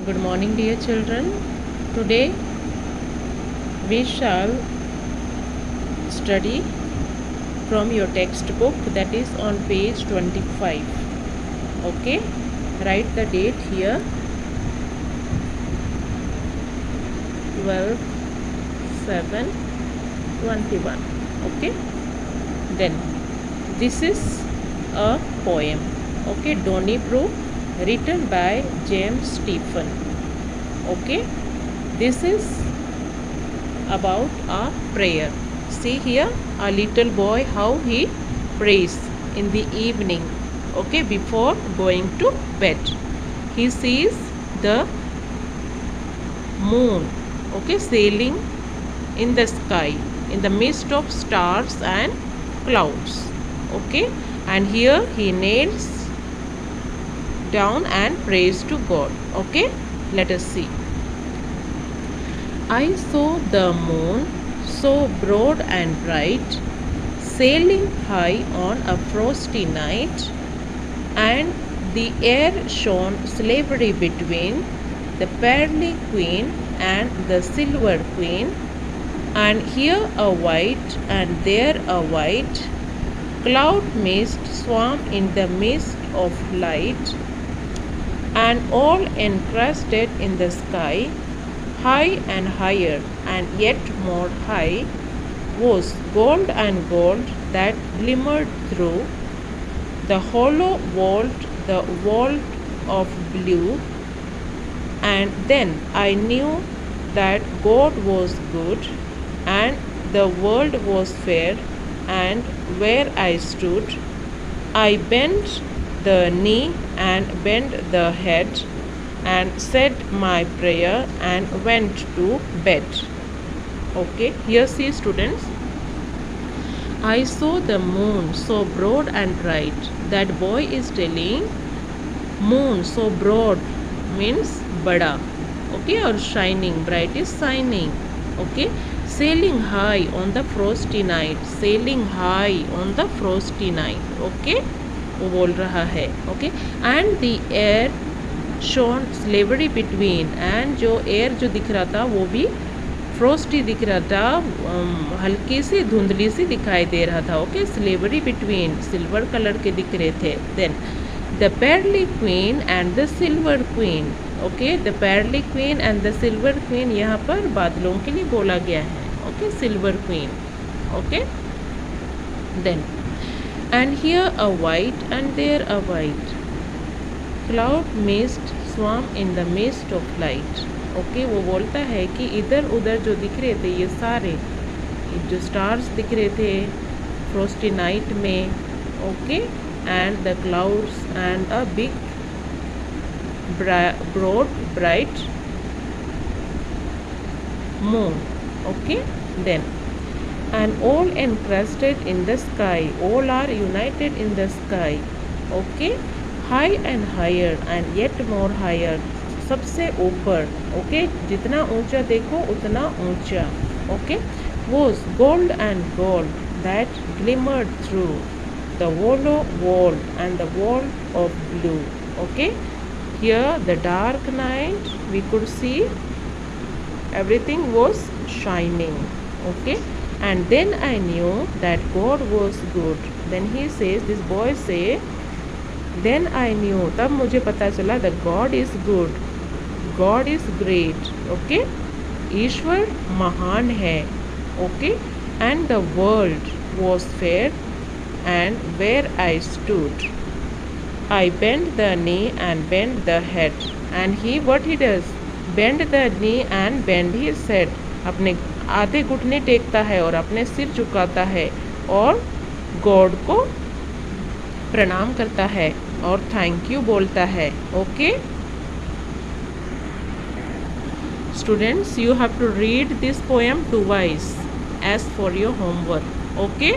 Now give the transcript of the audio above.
Good morning, dear children. Today we shall study from your textbook, that is on page 25. Okay, write the date here, 12/7/21. Okay, then this is a poem. Okay, Donnybrook, written by James Stephen. Okay, this is about a prayer. See here, a little boy, how he prays in the evening, okay, before going to bed. He sees the moon, okay, sailing in the sky in the midst of stars and clouds. Okay, and here he kneels down and prays to God. Okay, let us see. I saw the moon so broad and bright, sailing high on a frosty night, and the air shone silvery between the pearly queen and the silver queen, and here a white and there a white cloud mist swam in the mist of light, and all encrusted in the sky, high and higher and yet more high, was gold and gold that glimmered through the hollow vault, the vault of blue. And then I knew that God was good, and the world was fair, and where I stood, I bent the knee and bent the head, and said my prayer and went to bed. Okay, here see students. I saw the moon so broad and bright. That boy is telling moon so broad means bada. Okay, or shining, bright is shining. Okay, sailing high on the frosty night, sailing high on the frosty night. Okay, वो बोल रहा है. Okay, and the air shone silvery between, and जो air जो दिख रहा था वो भी फ्रोस्टी दिख रहा था, हल्की सी धुंधली सी दिखाई दे रहा था. Okay, silvery between, silver colour के दिख रहे थे. Then the pearly queen and the silver queen. Okay, the pearly queen and the silver queen यहाँ पर बादलों के लिए बोला गया है. Okay, silver queen. Okay, then and here a white and there a white cloud mist swam in the mist of light. Okay, वो बोलता है कि इधर उधर जो दिख रहे थे ये सारे जो स्टार्स दिख रहे थे फ्रोस्टी नाइट में. Okay, and the clouds and a big broad bright moon. Okay, then and all encrusted in the sky, all are united in the sky. Okay, high and higher and yet more higher, सबसे ऊपर. Okay, जितना ऊंचा देखो उतना ऊंचा. Okay, was gold and gold that glimmered through the hollow vault and the vault of blue. Okay, here the dark night we could see everything was shining. Okay, and then I knew that God was good. Then he says, this boy say, then I knew, तब मुझे पता चला that God is good, God is great. Okay, ईश्वर महान है. Okay, and the world was fair, and where I stood, I bent the knee and bent the head. And he, what he does, bend the knee and bend his head. अपने आधे घुटने टेकता है और अपने सिर झुकाता है और गॉड को प्रणाम करता है और थैंक यू बोलता है. Okay students, you have to read this poem twice as for your homework. Okay.